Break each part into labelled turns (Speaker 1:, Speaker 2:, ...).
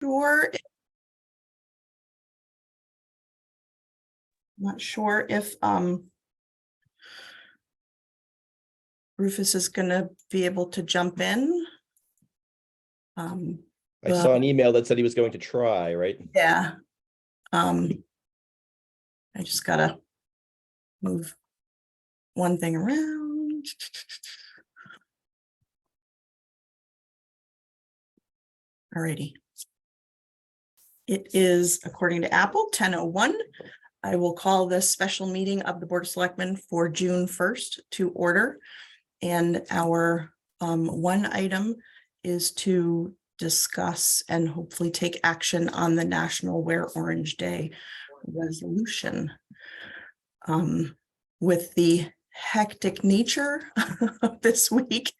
Speaker 1: sure. Not sure if Rufus is going to be able to jump in.
Speaker 2: I saw an email that said he was going to try, right?
Speaker 1: Yeah. I just gotta move one thing around. Alrighty. It is, according to Apple, 10:01. I will call this special meeting of the Board of Selectmen for June 1st to order. And our one item is to discuss and hopefully take action on the National Wear Orange Day resolution. With the hectic nature of this week,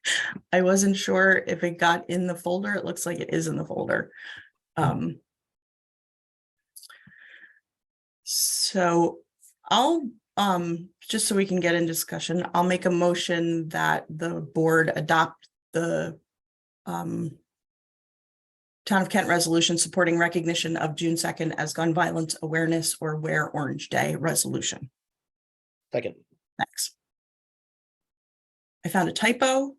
Speaker 1: I wasn't sure if it got in the folder. It looks like it is in the folder. So I'll just so we can get in discussion, I'll make a motion that the board adopt the Town of Kent resolution supporting recognition of June 2nd as Gun Violence Awareness or Wear Orange Day resolution.
Speaker 2: Second.
Speaker 1: Thanks. I found a typo.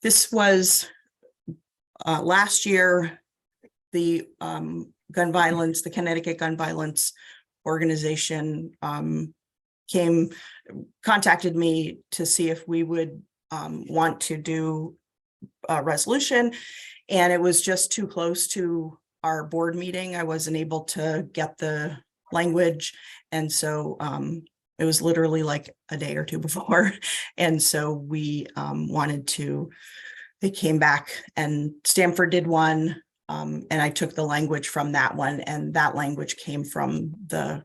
Speaker 1: This was last year, the Connecticut Gun Violence Organization contacted me to see if we would want to do a resolution, and it was just too close to our board meeting. I wasn't able to get the language, and so it was literally like a day or two before, and so we wanted to. They came back, and Stamford did one, and I took the language from that one, and that language came from the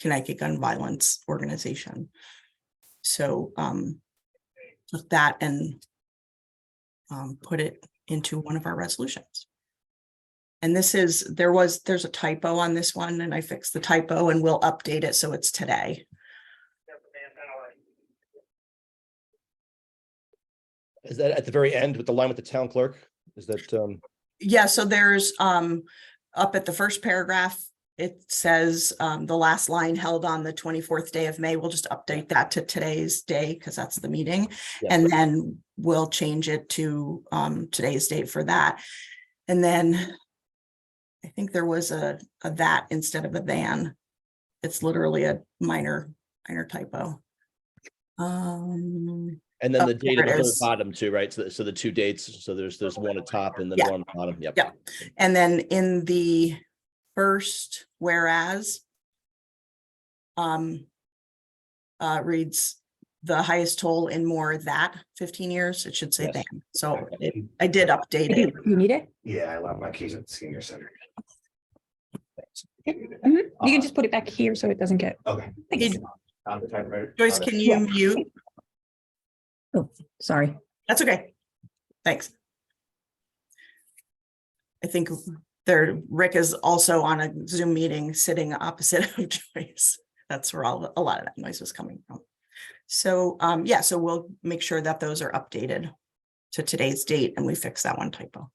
Speaker 1: Connecticut Gun Violence Organization. So took that and put it into one of our resolutions. And this is, there's a typo on this one, and I fixed the typo, and we'll update it so it's today.
Speaker 2: Is that at the very end with the line with the town clerk? Is that
Speaker 1: Yeah, so there's up at the first paragraph, it says the last line held on the 24th day of May. We'll just update that to today's day because that's the meeting.
Speaker 2: Yeah.
Speaker 1: And then we'll change it to today's date for that. And then I think there was a that instead of a than. It's literally a minor typo.
Speaker 2: and then the date at
Speaker 1: there
Speaker 2: the
Speaker 1: it
Speaker 2: very
Speaker 1: is.
Speaker 2: bottom too, right? So the two dates. So there's one at top and then
Speaker 1: Yeah.
Speaker 2: one at the bottom. Yep.
Speaker 1: Yeah. And then in the first whereas reads the highest toll in more that 15 years. It should say
Speaker 2: Yes.
Speaker 1: than. So I did update it.
Speaker 3: You need it?
Speaker 4: Yeah, I left my keys at the senior center.
Speaker 3: You can just put it back here so it doesn't get.
Speaker 4: Okay.
Speaker 1: Hey,
Speaker 4: On the typewriter.
Speaker 1: Joyce, can you
Speaker 3: Yeah.
Speaker 1: mute?
Speaker 3: Oh, sorry.
Speaker 1: That's okay. Thanks. I think Rick is also on a Zoom meeting sitting opposite of Joyce. That's where a lot of that noise was coming from. So yeah, so we'll make sure that those are updated to today's date and we fix that one typo.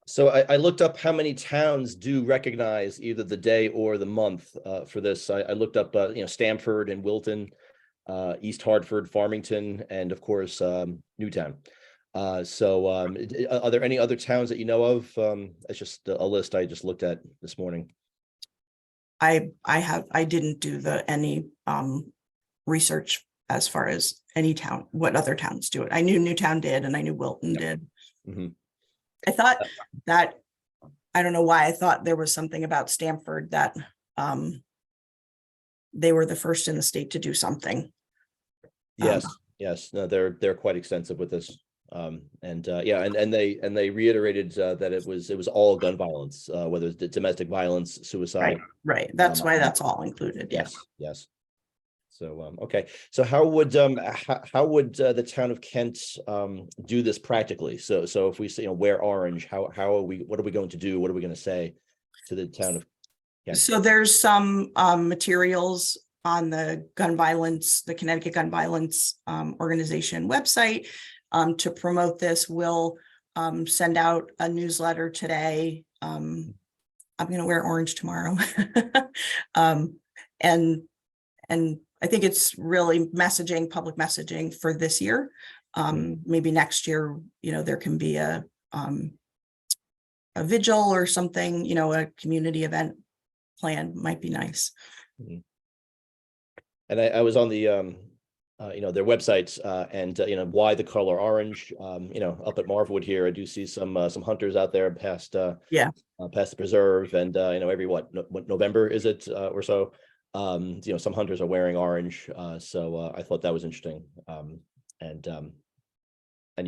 Speaker 2: So I looked up how many towns do recognize either the day or the month for this. I looked up, Stamford and Wilton, East Hartford, Farmington, and of course, Newtown. So are there any other towns that you know of? It's just a list I just looked at this morning.
Speaker 1: I didn't do any research as far as any town, what other towns do it. I knew Newtown did, and I knew Wilton did.
Speaker 2: Mm-hmm.
Speaker 1: I thought that, I don't know why I thought there was something about Stamford that they were the first in the state to do something.
Speaker 2: Yes, no, they're quite extensive with this. And they reiterated that it was all gun violence, whether it's domestic violence, suicide.
Speaker 1: Right. That's why that's all included.
Speaker 2: Yes. So okay. So how would the town of Kent do this practically? So if we say wear orange, what are we going to do? What are we going to say to the town of Kent?
Speaker 1: So there's some materials on the Connecticut Gun Violence Organization website to promote this. We'll send out a newsletter today. I'm gonna wear orange tomorrow. And I think it's really messaging, public messaging for this year. Maybe next year, there can be a vigil or something, a community event plan might be nice.
Speaker 2: And I was on the, their websites, and, why the color orange, up at Marvwood here, I do see some hunters out there past, past the preserve, and, every what November is it, or so, some hunters are wearing orange. So I thought that was interesting. And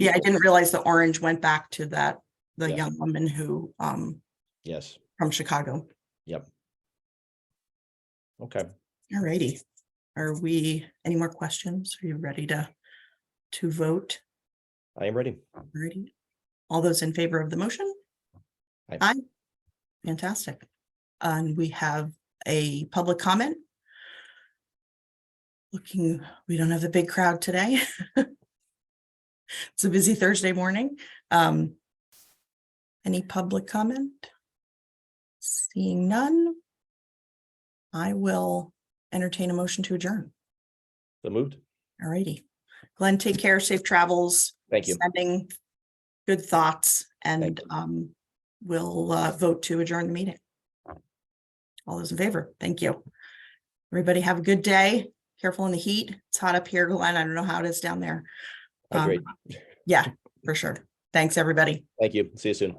Speaker 1: Yeah, I didn't realize the orange went back to the
Speaker 2: Yeah.
Speaker 1: young woman who,
Speaker 2: Yes.
Speaker 1: from Chicago.
Speaker 2: Yep. Okay.
Speaker 1: All righty. Are we, any more questions? Are you ready to vote?
Speaker 2: I am ready.
Speaker 1: Ready? All those in favor of the motion?
Speaker 2: Aye.
Speaker 1: Aye. Fantastic. And we have a public comment. We don't have a big crowd today. It's a busy Thursday morning. Any public comment? Seeing none, I will entertain a motion to adjourn.
Speaker 2: So moved.
Speaker 1: All righty. Glenn, take care, safe travels.
Speaker 2: Thank you.
Speaker 1: Sending good thoughts, and
Speaker 2: Thank
Speaker 1: we'll vote to adjourn the meeting. All those in favor? Thank you. Everybody have a good day. Careful in the heat. It's hot up here, Glenn. I don't know how it is down there.
Speaker 2: Great.
Speaker 1: Yeah, for sure. Thanks, everybody.
Speaker 2: Thank you. See you soon.